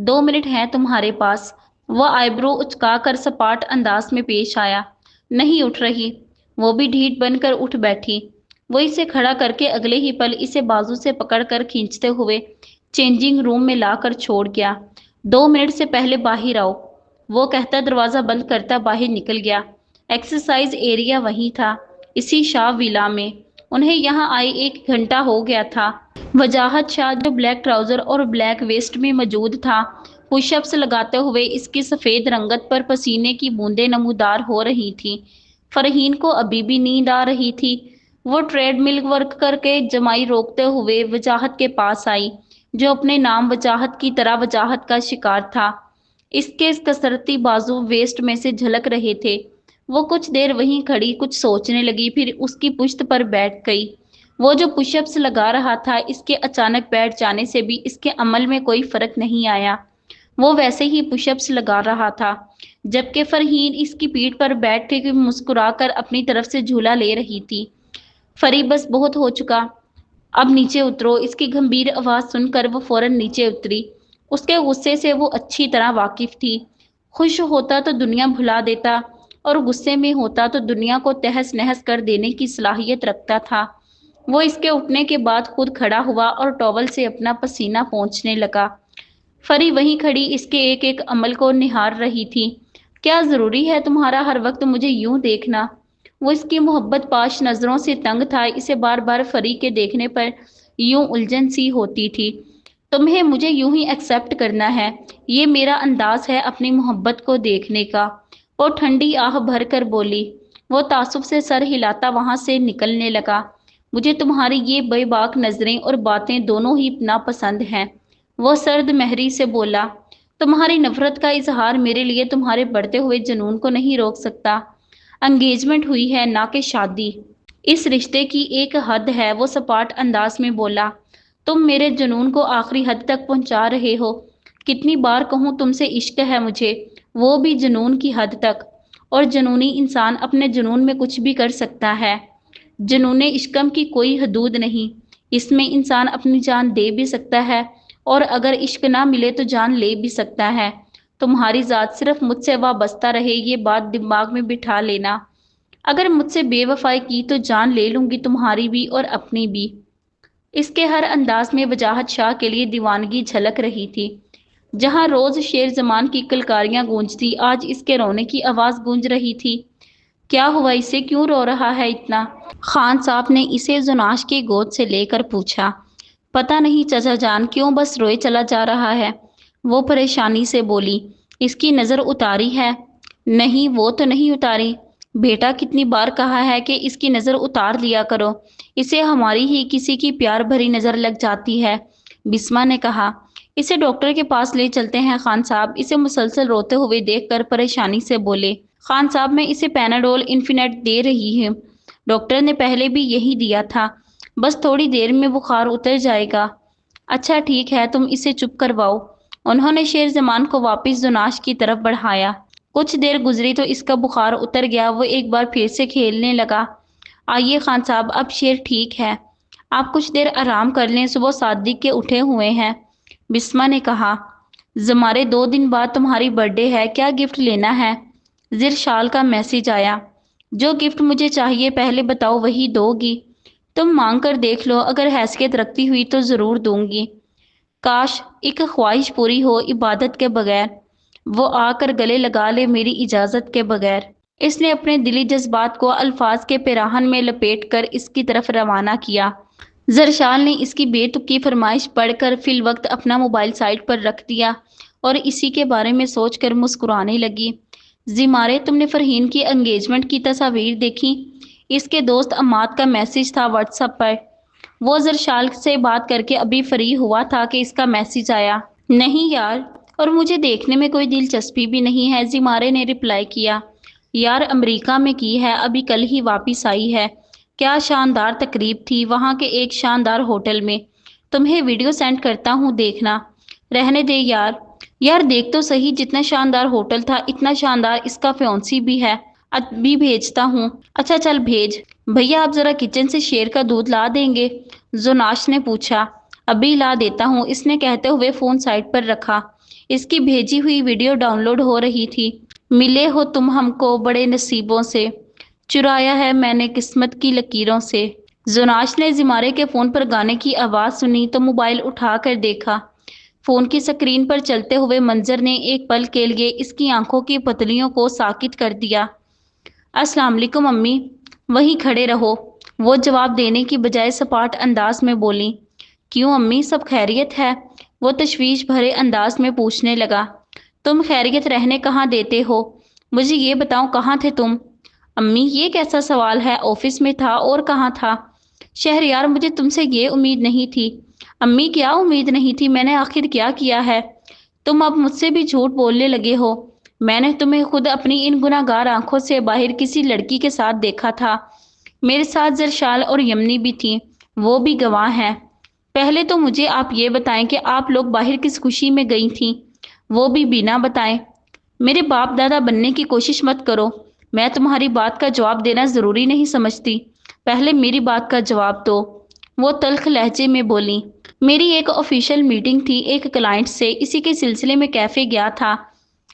2 منٹ ہیں تمہارے پاس۔ وہ آئیبرو اچکا کر سپاٹ انداز میں پیش آیا۔ نہیں اٹھ رہی۔ وہ بھی ڈھیٹ بن کر اٹھ بیٹھی۔ وہ اسے کھڑا کر کے اگلے ہی پل اسے بازو سے پکڑ کر کھینچتے ہوئے چینجنگ روم میں لا کر چھوڑ گیا۔ 2 منٹ سے پہلے باہر آؤ، وہ کہتا دروازہ بند کرتا باہر نکل گیا۔ ایکسرسائز ایریا وہیں تھا، اسی شاہ ویلا میں۔ انہیں یہاں آئے 1 گھنٹہ ہو گیا تھا۔ وجاہت شاہ جو بلیک ٹراؤزر اور بلیک ویسٹ میں موجود تھا، پش اپس لگاتے ہوئے اس کی سفید رنگت پر پسینے کی بوندیں نمودار ہو رہی تھیں۔ فرحین کو ابھی بھی نیند آ رہی تھی۔ وہ ٹریڈ مل ورک کر کے جمائی روکتے ہوئے وجاہت کے پاس آئی، جو اپنے نام وجاہت کی طرح وجاہت کا شکار تھا۔ اس کے کسرتی بازو ویسٹ میں سے جھلک رہے تھے۔ وہ کچھ دیر وہیں کھڑی کچھ سوچنے لگی، پھر اس کی پشت پر بیٹھ گئی۔ وہ جو پش اپس لگا رہا تھا، اس کے اچانک بیٹھ جانے سے بھی اس کے عمل میں کوئی فرق نہیں آیا۔ وہ ویسے ہی پش اپس لگا رہا تھا، جبکہ فرحین اس کی پیٹھ پر بیٹھ کے مسکرا کر اپنی طرف سے جھولا لے رہی تھی۔ فری، بس بہت ہو چکا، اب نیچے اترو۔ اس کی گمبھیر آواز سن کر وہ فوراً نیچے اتری۔ اس کے غصے سے وہ اچھی طرح واقف تھی۔ خوش ہوتا تو دنیا بھلا دیتا، اور غصے میں ہوتا تو دنیا کو تہس نہس کر دینے کی صلاحیت رکھتا تھا۔ وہ اس کے اٹھنے کے بعد خود کھڑا ہوا اور ٹاول سے اپنا پسینہ پونچھنے لگا۔ فری وہیں کھڑی اس کے ایک ایک عمل کو نہار رہی تھی۔ کیا ضروری ہے تمہارا ہر وقت مجھے یوں دیکھنا؟ وہ اس کی محبت پاش نظروں سے تنگ تھا۔ اسے بار بار فری کے دیکھنے پر یوں الجھن سی ہوتی تھی۔ تمہیں مجھے یوں ہی ایکسپٹ کرنا ہے، یہ میرا انداز ہے اپنی محبت کو دیکھنے کا۔ وہ ٹھنڈی آہ بھر کر بولی۔ وہ تعصب سے سر ہلاتا وہاں سے نکلنے لگا۔ مجھے تمہاری یہ بے باک نظریں اور باتیں دونوں ہی ناپسند ہیں، وہ سرد مہری سے بولا۔ تمہاری نفرت کا اظہار میرے لیے تمہارے بڑھتے ہوئے جنون کو نہیں روک سکتا۔ انگیجمنٹ ہوئی ہے، نہ کہ شادی۔ اس رشتے کی ایک حد ہے، وہ سپاٹ انداز میں بولا۔ تم میرے جنون کو آخری حد تک پہنچا رہے ہو۔ کتنی بار کہوں تم سے عشق ہے مجھے، وہ بھی جنون کی حد تک، اور جنونی انسان اپنے جنون میں کچھ بھی کر سکتا ہے۔ جنون عشقم کی کوئی حدود نہیں، اس میں انسان اپنی جان دے بھی سکتا ہے، اور اگر عشق نہ ملے تو جان لے بھی سکتا ہے۔ تمہاری ذات صرف مجھ سے وابستہ رہے، یہ بات دماغ میں بٹھا لینا۔ اگر مجھ سے بے وفائی کی تو جان لے لوں گی، تمہاری بھی اور اپنی بھی۔ اس کے ہر انداز میں وجاہت شاہ کے لیے دیوانگی جھلک رہی تھی۔ جہاں روز شیر زمان کی کلکاریاں گونجتی، آج اس کے رونے کی آواز گونج رہی تھی۔ کیا ہوا اسے، کیوں رو رہا ہے اتنا؟ خان صاحب نے اسے زناش کی گود سے لے کر پوچھا۔ پتہ نہیں چچا جان، کیوں بس روئے چلا جا رہا ہے، وہ پریشانی سے بولی۔ اس کی نظر اتاری ہے؟ نہیں، وہ تو نہیں اتاری۔ بیٹا، کتنی بار کہا ہے کہ اس کی نظر اتار لیا کرو، اسے ہماری ہی کسی کی پیار بھری نظر لگ جاتی ہے، بسما نے کہا۔ اسے ڈاکٹر کے پاس لے چلتے ہیں خان صاحب، اسے مسلسل روتے ہوئے دیکھ کر پریشانی سے بولے۔ خان صاحب، میں اسے پیناڈول انفینٹ دے رہی ہوں، ڈاکٹر نے پہلے بھی یہی دیا تھا، بس تھوڑی دیر میں بخار اتر جائے گا۔ اچھا ٹھیک ہے، تم اسے چپ کرواؤ۔ انہوں نے شیر زمان کو واپس زناش کی طرف بڑھایا۔ کچھ دیر گزری تو اس کا بخار اتر گیا، وہ ایک بار پھر سے کھیلنے لگا۔ آئیے خان صاحب، اب شیر ٹھیک ہے، آپ کچھ دیر آرام کر لیں، صبح صادق کے اٹھے ہوئے ہیں، بسما نے کہا۔ زمارے 2 دن بعد تمہاری برتھ ڈے ہے، کیا گفٹ لینا ہے؟ زر شال کا میسج آیا۔ جو گفٹ مجھے چاہیے پہلے بتاؤ، وہی دو گی؟ تم مانگ کر دیکھ لو، اگر حیثیت رکھتی ہوئی تو ضرور دوں گی۔ کاش ایک خواہش پوری ہو عبادت کے بغیر، وہ آ کر گلے لگا لے میری اجازت کے بغیر۔ اس نے اپنے دلی جذبات کو الفاظ کے پیراہن میں لپیٹ کر اس کی طرف روانہ کیا۔ زرشال نے اس کی بے تکی فرمائش پڑھ کر فی الوقت اپنا موبائل سائٹ پر رکھ دیا اور اسی کے بارے میں سوچ کر مسکرانے لگی۔ زمارے، تم نے فرحین کی انگیجمنٹ کی تصاویر دیکھی؟ اس کے دوست عماد کا میسج تھا واٹس ایپ پر۔ وہ زرشال سے بات کر کے ابھی فری ہوا تھا کہ اس کا میسج آیا۔ نہیں یار، اور مجھے دیکھنے میں کوئی دلچسپی بھی نہیں ہے، زمارے نے رپلائی کیا۔ یار، امریکہ میں کی ہے، ابھی کل ہی واپس آئی ہے، کیا شاندار تقریب تھی وہاں کے ایک شاندار ہوٹل میں۔ تمہیں ویڈیو سینڈ کرتا ہوں دیکھنا۔ رہنے دے یار۔ یار دیکھ تو صحیح، جتنا شاندار ہوٹل تھا اتنا شاندار اس کا فیونسی بھی ہے۔ ابھی بھیجتا ہوں۔ اچھا چل بھیج۔ بھیا آپ ذرا کچن سے شیر کا دودھ لا دیں گے؟ زوناش نے پوچھا۔ ابھی لا دیتا ہوں، اس نے کہتے ہوئے فون سائڈ پر رکھا۔ اس کی بھیجی ہوئی ویڈیو ڈاؤن لوڈ ہو رہی تھی۔ ملے ہو تم ہم کو بڑے نصیبوں سے، چرایا ہے میں نے قسمت کی لکیروں سے۔ زوناش نے زمارے کے فون پر گانے کی آواز سنی تو موبائل اٹھا کر دیکھا۔ فون کی سکرین پر چلتے ہوئے منظر نے ایک پل کے لیے اس کی آنکھوں کی پتلیوں کو ساکت کر دیا۔ السلام علیکم امی۔ وہیں کھڑے رہو، وہ جواب دینے کی بجائے سپاٹ انداز میں بولیں۔ کیوں امی، سب خیریت ہے؟ وہ تشویش بھرے انداز میں پوچھنے لگا۔ تم خیریت رہنے کہاں دیتے ہو؟ مجھے یہ بتاؤ کہاں تھے تم؟ امی یہ کیسا سوال ہے، آفس میں تھا اور کہاں تھا؟ شہریار مجھے تم سے یہ امید نہیں تھی۔ امی کیا امید نہیں تھی، میں نے آخر کیا کیا ہے؟ تم اب مجھ سے بھی جھوٹ بولنے لگے ہو۔ میں نے تمہیں خود اپنی ان گناہگار آنکھوں سے باہر کسی لڑکی کے ساتھ دیکھا تھا۔ میرے ساتھ زرشال اور یمنی بھی تھیں، وہ بھی گواہ ہیں۔ پہلے تو مجھے آپ یہ بتائیں کہ آپ لوگ باہر کس خوشی میں گئی تھیں، وہ بھی بنا بتائیں۔ میرے باپ دادا بننے کی کوشش مت کرو، میں تمہاری بات کا جواب دینا ضروری نہیں سمجھتی، پہلے میری بات کا جواب دو۔ وہ تلخ لہجے میں بولیں۔ میری ایک آفیشیل میٹنگ تھی ایک کلائنٹ سے، اسی کے سلسلے میں کیفے گیا تھا،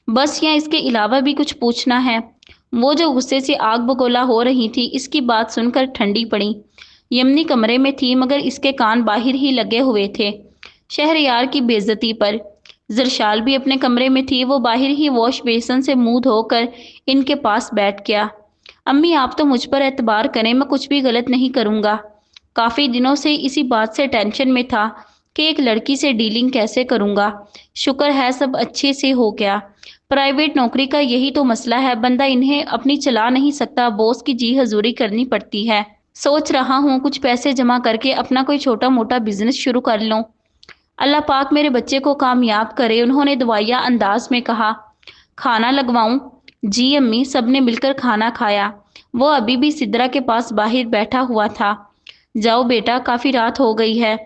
بس یا اس کے علاوہ بھی کچھ پوچھنا ہے؟ وہ جو غصے سے آگ بگولا ہو رہی تھی اس کی بات سن کر ٹھنڈی پڑی۔ یمنی کمرے میں تھی مگر اس کے کان باہر ہی لگے ہوئے تھے شہریار کی بے عزتی پر۔ زرشال بھی اپنے کمرے میں تھی، وہ باہر ہی واش بیسن سے منہ دھو کر ان کے پاس بیٹھ گیا۔ امی آپ تو مجھ پر اعتبار کریں، میں کچھ بھی غلط نہیں کروں گا۔ کافی دنوں سے اسی بات سے ٹینشن میں تھا کہ ایک لڑکی سے ڈیلنگ کیسے کروں گا، شکر ہے سب اچھے سے ہو گیا۔ پرائیویٹ نوکری کا یہی تو مسئلہ ہے، بندہ انہیں اپنی چلا نہیں سکتا، باس کی جی حضوری کرنی پڑتی ہے۔ سوچ رہا ہوں کچھ پیسے جمع کر کے اپنا کوئی چھوٹا موٹا بزنس شروع کر لوں۔ اللہ پاک میرے بچے کو کامیاب کرے، انہوں نے دعائیہ انداز میں کہا۔ کھانا لگواؤں؟ جی امی، سب نے مل کر کھانا کھایا۔ وہ ابھی بھی سدرا کے پاس باہر بیٹھا ہوا تھا۔ جاؤ بیٹا، کافی رات ہو گئی ہے،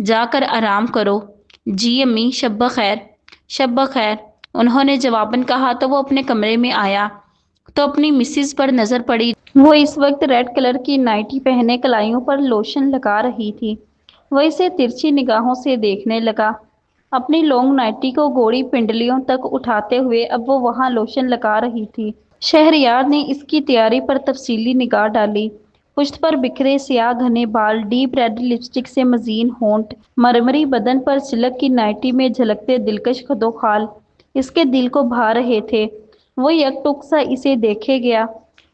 جا کر آرام کرو۔ جی امی، شب بخیر۔ شب بخیر، انہوں نے جواباً کہا تو وہ اپنے کمرے میں آیا تو اپنی مسز پر نظر پڑی۔ وہ اس وقت ریڈ کلر کی نائٹی پہنے کلائیوں پر لوشن لگا رہی تھی۔ وہ اسے ترچھی نگاہوں سے دیکھنے لگا، اپنی لانگ نائٹی کو گوڑی پنڈلیوں تک اٹھاتے ہوئے اب وہ وہاں لوشن لگا رہی تھی۔ شہریار نے اس کی تیاری پر تفصیلی نگاہ ڈالی۔ پشت پر بکھرے سیاہ گھنے بال، ڈیپ ریڈ لپسٹک سے مزین ہونٹ، مرمری بدن پر سلک کی نائٹی میں جھلکتے دلکش خد و خال اس کے دل کو بھا رہے تھے۔ وہ یک ٹک سا اسے دیکھے گیا۔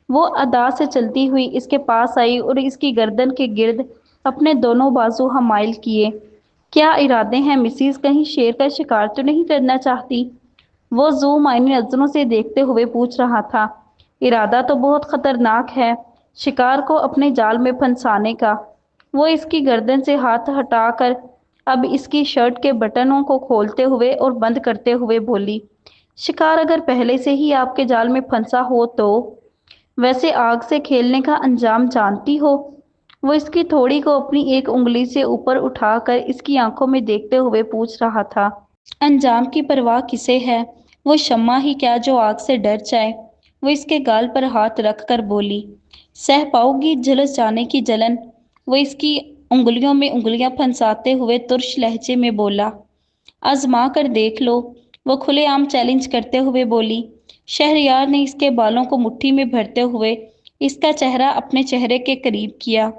وہ ادا سے چلتی ہوئی اس کے پاس آئی اور اس کی گردن کے گرد اپنے دونوں بازو حمائل کیے۔ کیا ارادے ہیں مسز، کہیں شیر کا شکار تو نہیں کرنا چاہتی؟ وہ ذو معنی نظروں سے دیکھتے ہوئے پوچھ رہا تھا۔ ارادہ تو بہت خطرناک ہے، شکار کو اپنے جال میں پھنسانے کا۔ وہ اس کی گردن سے ہاتھ ہٹا کر اب اس کی شرٹ کے بٹنوں کو کھولتے ہوئے اور بند کرتے ہوئے بولی۔ شکار اگر پہلے سے ہی آپ کے جال میں پھنسا ہو تو؟ ویسے آگ سے کھیلنے کا انجام جانتی ہو؟ وہ اس کی تھوڑی کو اپنی ایک انگلی سے اوپر اٹھا کر اس کی آنکھوں میں دیکھتے ہوئے پوچھ رہا تھا۔ انجام کی پرواہ کسے ہے؟ وہ شمع ہی کیا جو آگ سے ڈر جائے؟ وہ اس کے گال پر ہاتھ رکھ کر بولی۔ سہ پاؤ گی جھلس جانے کی جلن؟ وہ اس کی انگلیوں میں انگلیاں پھنساتے ہوئے ترش لہجے میں بولا۔ آزما کر دیکھ لو، وہ کھلے عام چیلنج کرتے ہوئے بولی۔ شہریار نے اس کے بالوں کو مٹھی میں بھرتے ہوئے اس کا چہرہ اپنے چہرے کے قریب کیا۔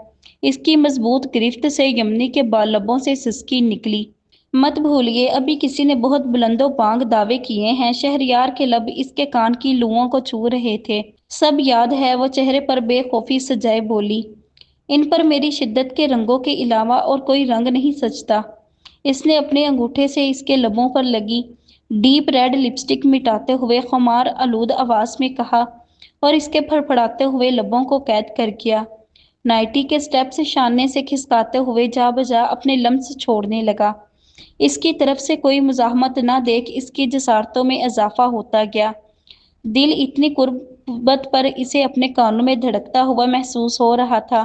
اس کی مضبوط گرفت سے یمنی کے لبوں سے سسکی نکلی۔ مت بھولیے ابھی کسی نے بہت بلند و بانگ دعوے کیے ہیں۔ شہریار کے لب اس کے کان کی لوؤں کو چھو رہے تھے۔ سب یاد ہے، وہ چہرے پر بے خوفی سجائے بولی۔ ان پر میری شدت کے رنگوں کے علاوہ اور کوئی رنگ نہیں سجتا۔ اس نے اپنے انگوٹھے سے اس کے لبوں پر لگی ڈیپ ریڈ لپسٹک مٹاتے ہوئے خمار آلود آواز میں کہا اور اس کے پھڑپڑاتے ہوئے لبوں کو قید کر کیا۔ نائٹی کے سٹیپس شانے سے کھسکاتے ہوئے جا بجا اپنے لمس چھوڑنے لگا۔ اس کی طرف سے کوئی مزاحمت نہ دیکھ اس کی جسارتوں میں اضافہ ہوتا گیا۔ دل اتنی قربت پر اسے اپنے کانوں میں دھڑکتا ہوا محسوس ہو رہا تھا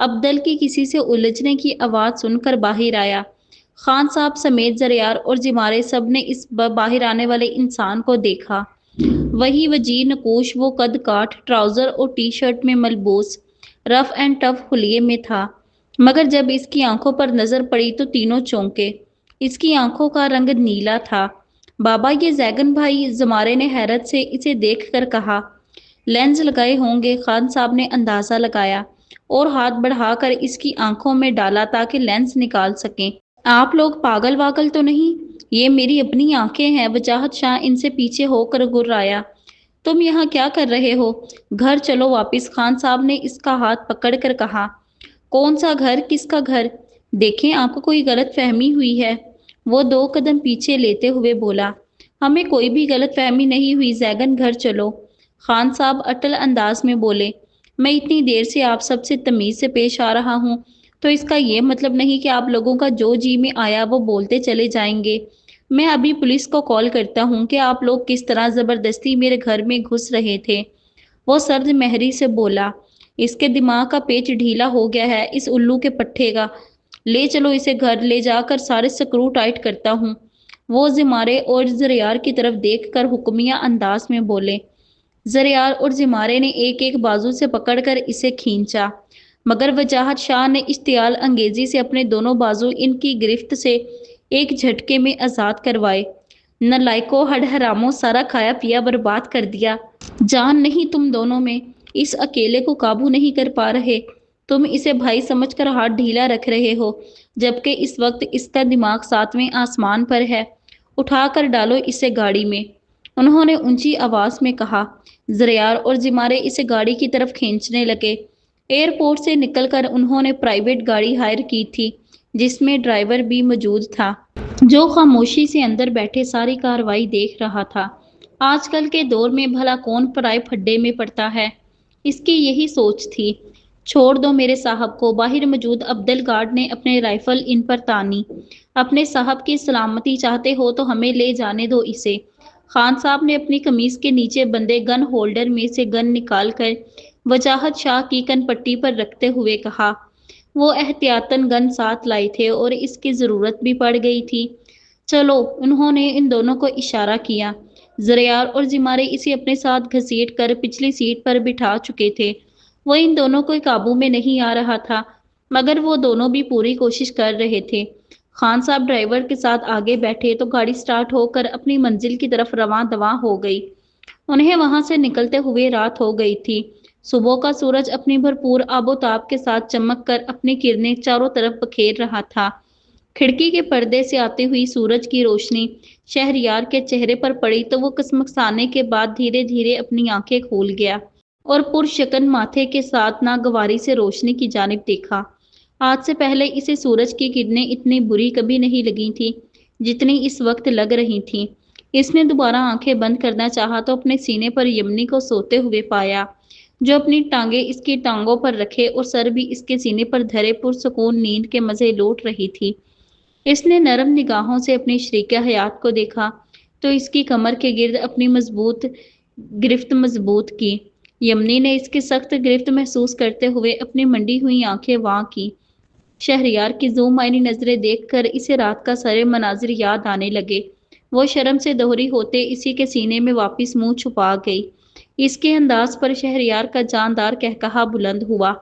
ابدل کی کسی سے الجھنے کی آواز سن کر باہر آیا۔ خان صاحب سمیت زریار اور زمارے سب نے اس باہر آنے والے انسان کو دیکھا۔ وہی وجیہ نقوش، وہ قد کاٹ، ٹراؤزر اور ٹی شرٹ میں ملبوس، رف اینڈ ٹف حلیے میں تھا، مگر جب اس کی آنکھوں پر نظر پڑی تو تینوں چونکے۔ اس کی آنکھوں کا رنگ نیلا تھا۔ بابا یہ زیگن بھائی، زمارے نے حیرت سے اسے دیکھ کر کہا۔ لینز لگائے ہوں گے، خان صاحب نے اندازہ لگایا اور ہاتھ بڑھا کر اس کی آنکھوں میں ڈالا تاکہ لینز نکال سکیں۔ آپ لوگ پاگل واگل تو نہیں؟ یہ میری اپنی آنکھیں ہیں، وجاہت شاہ ان سے پیچھے ہو کر گررایا۔ تم یہاں کیا کر رہے ہو؟ گھر چلو واپس، خان صاحب نے اس کا ہاتھ پکڑ کر کہا۔ کون سا گھر؟ کس کا گھر؟ دیکھیں آپ کو کوئی غلط فہمی ہوئی ہے، وہ 2 قدم پیچھے لیتے ہوئے بولا۔ ہمیں کوئی بھی غلط فہمی نہیں ہوئی زیگن، گھر چلو، خان صاحب اٹل انداز میں بولے۔ میں اتنی دیر سے آپ سب سے تمیز سے پیش آ رہا ہوں تو اس کا یہ مطلب نہیں کہ آپ لوگوں کا جو جی میں آیا وہ بولتے چلے جائیں گے۔ میں ابھی پولیس کو کال کرتا ہوں کہ آپ لوگ کس طرح زبردستی میرے گھر میں گھس رہے تھے۔ وہ سرد مہری سے بولا۔ اس کے دماغ کا پیچ ڈھیلا ہو گیا ہے، اس الو کے پٹھے کا۔ لے چلو اسے گھر، لے جا کر سارے سکرو ٹائٹ کرتا ہوں۔ وہ زمارے اور زریار کی طرف دیکھ کر حکمیہ انداز میں بولے۔ زریار اور زمارے نے ایک ایک بازو سے پکڑ کر اسے کھینچا، مگر وجاہت شاہ نے اشتعال انگیزی سے اپنے دونوں بازو ان کی گرفت سے ایک جھٹکے میں آزاد کروائے۔ نالائکو، ہڈ حراموں، سارا کھایا پیا برباد کر دیا۔ جان نہیں تم دونوں میں، اس اکیلے کو قابو نہیں کر پا رہے۔ تم اسے بھائی سمجھ کر ہاتھ ڈھیلا رکھ رہے ہو، جبکہ اس وقت اس کا دماغ 7ویں آسمان پر ہے۔ اٹھا کر ڈالو اسے گاڑی میں، انہوں نے اونچی آواز میں کہا۔ زریار اور زمارے اسے گاڑی کی طرف کھینچنے لگے۔ ایئرپورٹ سے نکل کر انہوں نے پرائیویٹ گاڑی ہائر کی تھی، جس میں ڈرائیور بھی موجود تھا، جو خاموشی سے اندر بیٹھے ساری کارروائی دیکھ رہا تھا۔ آج کل کے دور میں بھلا کون پرائے پھڈے میں پڑتا ہے؟ اس کی یہی سوچ تھی۔ چھوڑ دو میرے صاحب کو، باہر موجود ابدل گارڈ نے اپنے رائفل ان پر تانی۔ اپنے صاحب کی سلامتی چاہتے ہو تو ہمیں لے جانے دو اسے۔ خان صاحب نے اپنی قمیض کے نیچے بندے گن ہولڈر میں سے گن نکال کر وجاہت شاہ کی کن پٹی پر رکھتے ہوئے کہا۔ وہ احتیاطاً گن ساتھ لائے تھے اور اس کی ضرورت بھی پڑ گئی تھی۔ چلو، انہوں نے ان دونوں کو اشارہ کیا۔ زریار اور زمارے اسے اپنے ساتھ گھسیٹ کر پچھلی سیٹ پر بٹھا چکے تھے۔ وہ ان دونوں کو قابو میں نہیں آ رہا تھا، مگر وہ دونوں بھی پوری کوشش کر رہے تھے۔ خان صاحب ڈرائیور کے ساتھ آگے بیٹھے تو گاڑی سٹارٹ ہو کر اپنی منزل کی طرف رواں دواں ہو گئی۔ انہیں وہاں سے نکلتے ہوئے رات ہو گئی تھی۔ صبح کا سورج اپنی بھرپور آب و تاب کے ساتھ چمک کر اپنی کرنیں چاروں طرف بکھیر رہا تھا۔ کھڑکی کے پردے سے آتی ہوئی سورج کی روشنی شہریار کے چہرے پر پڑی تو وہ کسمکسانے کے بعد دھیرے دھیرے اپنی آنکھیں کھول گیا اور پرشکن ماتھے کے ساتھ ناگواری سے روشنی کی جانب دیکھا۔ آج سے پہلے اسے سورج کی کرنیں اتنی بری کبھی نہیں لگی تھی جتنی اس وقت لگ رہی تھیں۔ اس نے دوبارہ آنکھیں بند کرنا چاہا تو اپنے سینے پر یمنی کو سوتے ہوئے پایا، جو اپنی ٹانگیں اس کی ٹانگوں پر رکھے اور سر بھی اس کے سینے پر دھرے پرسکون نیند کے مزے لوٹ رہی تھی۔ اس نے نرم نگاہوں سے اپنی شریکہ حیات کو دیکھا تو اس کی کمر کے گرد اپنی گرفت مضبوط کی۔ یمنی نے اس کی سخت گرفت محسوس کرتے ہوئے اپنی منڈی ہوئی آنکھیں واں کی۔ شہریار کی زوم آئینی نظریں دیکھ کر اسے رات کا سارے مناظر یاد آنے لگے۔ وہ شرم سے دوہری ہوتے اسی کے سینے میں واپس منہ چھپا گئی۔ اس کے انداز پر شہریار کا جاندار قہقہا بلند ہوا۔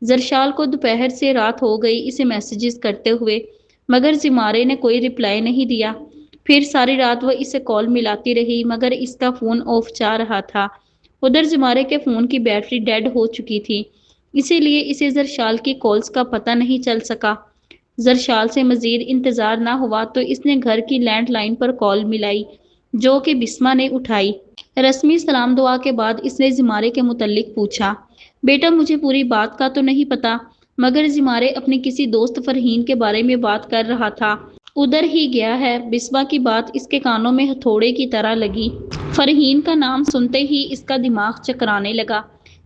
زرشال کو دوپہر سے رات ہو گئی اسے میسیجز کرتے ہوئے، مگر زمارے نے کوئی رپلائی نہیں دیا۔ پھر ساری رات وہ اسے کال ملاتی رہی مگر اس کا فون آف جا رہا تھا۔ ادھر زمارے کے فون کی بیٹری ڈیڈ ہو چکی تھی، اسی لیے اسے زرشال کی کالز کا پتہ نہیں چل سکا۔ زرشال سے مزید انتظار نہ ہوا تو اس نے گھر کی لینڈ لائن پر کال ملائی، جو کہ بسمہ نے اٹھائی۔ رسمی سلام دعا کے بعد اس نے زمارے کے متعلق پوچھا۔ بیٹا مجھے پوری بات کا تو نہیں پتا، مگر زمارے اپنی کسی دوست فرحین کے بارے میں بات کر رہا تھا، ادھر ہی گیا ہے۔ بسمہ کی بات اس کے کانوں میں ہتھوڑے کی طرح لگی۔ فرحین کا نام سنتے ہی اس کا دماغ چکرانے لگا۔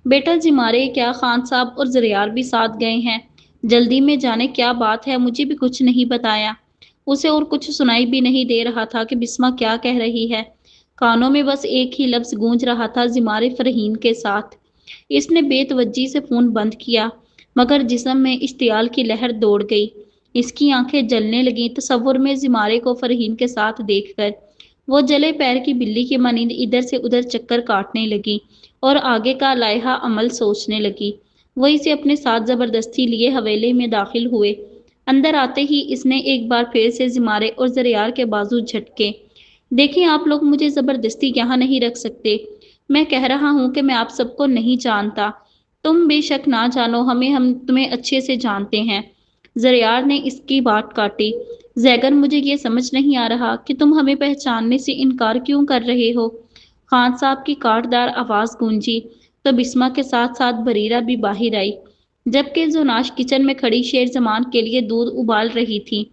بیٹا زمارے، کیا خان صاحب اور زریار بھی ساتھ گئے ہیں؟ جلدی میں جانے کیا بات ہے، مجھے بھی کچھ نہیں بتایا۔ اسے اور کچھ سنائی بھی نہیں دے رہا تھا کہ بسمہ کیا کہہ رہی ہے۔ کانوں میں بس ایک ہی لفظ گونج رہا تھا، زمارے فرحین کے ساتھ۔ اس نے بے توجہی سے فون بند کیا۔ مگر جسم میں اشتعال کی لہر دوڑ گئی۔ اس کی آنکھیں جلنے لگیں تصور میں زمارے کو فرحین کے ساتھ دیکھ کر۔ وہ جلے پیر کی بلی کی مانند ادھر سے ادھر چکر کاٹنے لگی اور آگے کا لائحہ عمل سوچنے لگی۔ وہ اسے اپنے ساتھ زبردستی لیے حویلے میں داخل ہوئے۔ اندر آتے ہی اس نے ایک بار پھر سے زمارے اور زریار کے بازو جھٹکے۔ دیکھیں آپ لوگ مجھے زبردستی یہاں نہیں رکھ سکتے۔ میں کہہ رہا ہوں کہ میں آپ سب کو نہیں جانتا۔ تم بے شک نہ جانو ہمیں، ہم تمہیں اچھے سے جانتے ہیں۔ زریار نے اس کی بات کاٹی۔ زیگر مجھے یہ سمجھ نہیں آ رہا کہ تم ہمیں پہچاننے سے انکار کیوں کر رہے ہو۔ خان صاحب کی کاٹدار آواز گونجی تو بسمہ کے ساتھ ساتھ بریرہ بھی باہر آئی، جبکہ زناش کچن میں کھڑی شیر زمان کے لیے دودھ ابال رہی تھی۔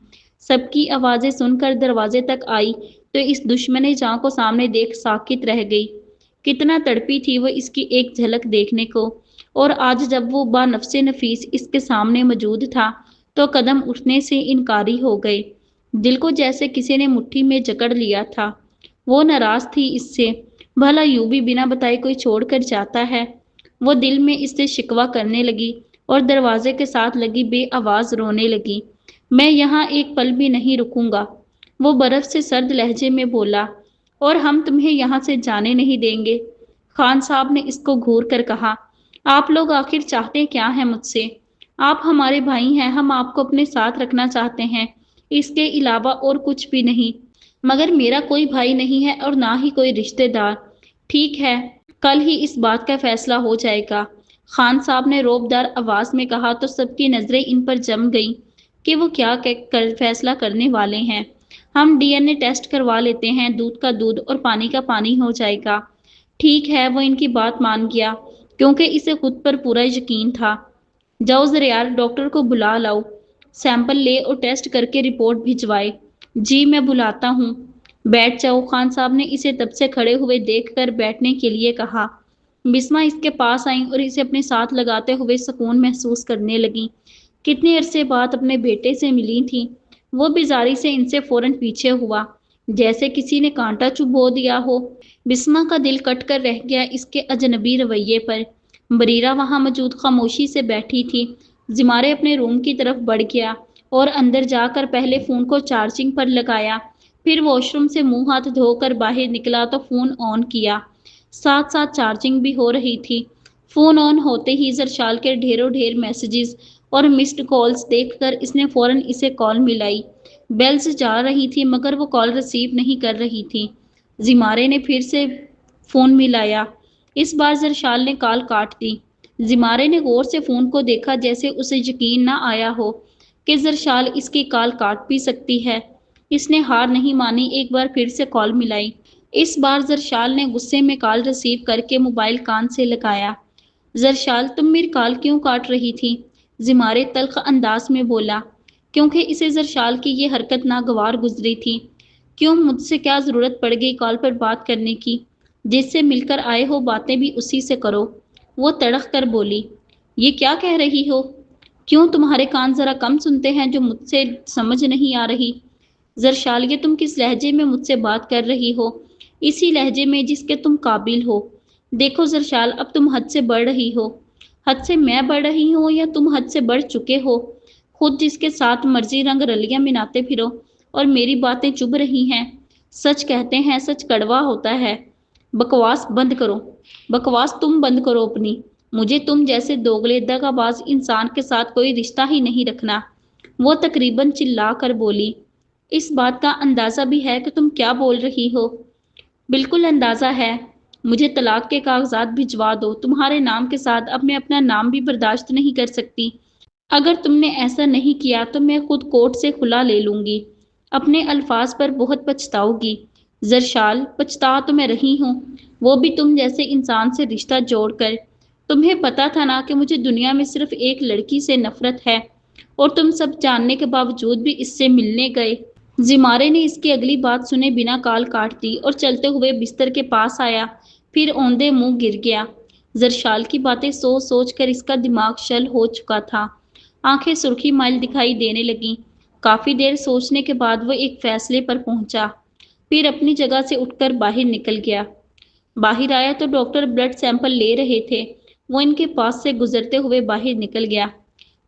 سب کی آوازیں سن کر دروازے تک آئی تو اس دشمن جاں کو سامنے دیکھ ساکت رہ گئی۔ کتنا تڑپی تھی وہ اس کی ایک جھلک دیکھنے کو، اور آج جب وہ با نفس نفیس اس کے سامنے موجود تھا تو قدم اٹھنے سے انکاری ہو گئے۔ دل کو جیسے کسی نے مٹھی میں جکڑ لیا تھا۔ وہ ناراض تھی اس سے، بھلا یوں بھی بنا بتائے کوئی چھوڑ کر جاتا ہے۔ وہ دل میں اس سے شکوہ کرنے لگی اور دروازے کے ساتھ لگی بے آواز رونے لگی۔ میں یہاں ایک پل بھی نہیں رکوں گا، وہ برف سے سرد لہجے میں بولا، اور ہم تمہیں یہاں سے جانے نہیں دیں گے۔ خان صاحب نے اس کو گھور کر کہا، آپ لوگ آخر چاہتے کیا ہیں مجھ سے؟ آپ ہمارے بھائی ہیں، ہم آپ کو اپنے ساتھ رکھنا چاہتے ہیں، اس کے علاوہ اور کچھ بھی نہیں۔ مگر میرا کوئی بھائی نہیں ہے اور نہ ہی کوئی رشتہ دار۔ ٹھیک ہے، کل ہی اس بات کا فیصلہ ہو جائے گا، خان صاحب نے روبدار آواز میں کہا تو سب کی نظریں ان پر جم گئیں کہ وہ کیا فیصلہ کرنے والے ہیں۔ ہم ڈی این اے ٹیسٹ کروا لیتے ہیں، دودھ کا دودھ اور پانی کا پانی ہو جائے گا۔ ٹھیک ہے، وہ ان کی بات مان گیا کیونکہ اسے خود پر پورا یقین تھا۔ جاؤ زریار، ڈاکٹر کو بلا لاؤ، سیمپل لے اور ٹیسٹ کر کے رپورٹ بھجوائے۔ جی میں بلاتا ہوں۔ بیٹھ جاؤ، خان صاحب نے اسے تب سے کھڑے ہوئے دیکھ کر بیٹھنے کے لیے کہا۔ بسمہ اس کے پاس آئیں اور اسے اپنے ساتھ لگاتے ہوئے سکون محسوس کرنے لگیں۔ کتنے عرصے بعد اپنے بیٹے سے ملی تھیں۔ وہ بیزاری سے ان سے فوراً پیچھے ہوا، جیسے کسی نے کانٹا چبھو دیا ہو۔ بسمہ کا دل کٹ کر رہ گیا اس کے اجنبی رویے پر۔ بریرہ وہاں موجود خاموشی سے بیٹھی تھی۔ زمارے اپنے روم کی طرف بڑھ گیا اور اندر جا کر پہلے فون کو چارجنگ پر لگایا، پھر واش روم سے منہ ہاتھ دھو کر باہر نکلا تو فون آن کیا۔ ساتھ ساتھ چارجنگ بھی ہو رہی تھی۔ فون آن ہوتے ہی زرشال کے ڈھیروں ڈھیر میسیجز اور مسڈ کالز دیکھ کر اس نے فوراً اسے کال ملائی۔ بیلز جا رہی تھی مگر وہ کال ریسیو نہیں کر رہی تھی۔ زمارے نے پھر سے فون ملایا۔ اس بار زرشال نے کال کاٹ دی۔ زمارے نے غور سے فون کو دیکھا، جیسے اسے یقین نہ آیا ہو کہ زرشال اس کی کال کاٹ بھی سکتی ہے۔ اس نے ہار نہیں مانی، ایک بار پھر سے کال ملائی۔ اس بار زرشال نے غصے میں کال ریسیو کر کے موبائل کان سے لگایا۔ زرشال، تم میری کال کیوں کاٹ رہی تھی؟ زمارے تلخ انداز میں بولا، کیونکہ اسے زرشال کی یہ حرکت ناگوار گزری تھی۔ کیوں، مجھ سے کیا ضرورت پڑ گئی کال پر بات کرنے کی؟ جس سے مل کر آئے ہو باتیں بھی اسی سے کرو۔ وہ تڑخ کر بولی، یہ کیا کہہ رہی ہو؟ کیوں تمہارے کان ذرا کم سنتے ہیں جو مجھ سے سمجھ نہیں آ رہی؟ زرشال، یہ تم کس لہجے میں مجھ سے بات کر رہی ہو؟ اسی لہجے میں جس کے تم قابل ہو۔ دیکھو زرشال، اب تم حد سے بڑھ رہی ہو۔ حد سے میں بڑھ رہی ہوں یا تم حد سے بڑھ چکے ہو؟ خود جس کے ساتھ مرضی رنگ رلیاں مناتے پھرو اور میری باتیں چبھ رہی ہیں۔ سچ کہتے ہیں سچ کڑوا ہوتا ہے۔ بکواس بند کرو، بکواس تم بند کرو اپنی۔ مجھے تم جیسے دوغلے دغا باز انسان کے ساتھ کوئی رشتہ ہی نہیں رکھنا۔ وہ تقریباً چلا کر بولی، اس بات کا اندازہ بھی ہے کہ تم کیا بول رہی ہو؟ بالکل اندازہ ہے۔ مجھے طلاق کے کاغذات بھجوا دو، تمہارے نام کے ساتھ اب میں اپنا نام بھی برداشت نہیں کر سکتی۔ اگر تم نے ایسا نہیں کیا تو میں خود کورٹ سے کھلا لے لوں گی۔ اپنے الفاظ پر بہت پچھتاؤ گی۔ زرشال، پچھتا تو میں رہی ہوں، وہ بھی تم جیسے انسان سے رشتہ جوڑ کر۔ تمہیں پتا تھا نا کہ مجھے دنیا میں صرف ایک لڑکی سے نفرت ہے، اور تم سب جاننے کے باوجود بھی اس سے ملنے گئے۔ زمارے نے اس کی اگلی بات سنے بنا کال کاٹ دی اور چلتے ہوئے بستر کے پاس آیا، پھر اوندے منہ گر گیا۔ زرشال کی باتیں سوچ سوچ کر اس کا دماغ شل ہو چکا تھا۔ آنکھیں سرخی مائل دکھائی دینے لگیں۔ کافی دیر سوچنے کے بعد وہ ایک فیصلے پر پہنچا، پھر اپنی جگہ سے اٹھ کر باہر نکل گیا۔ باہر آیا تو ڈاکٹر بلڈ سیمپل لے رہے تھے۔ وہ ان کے پاس سے گزرتے ہوئے باہر نکل گیا۔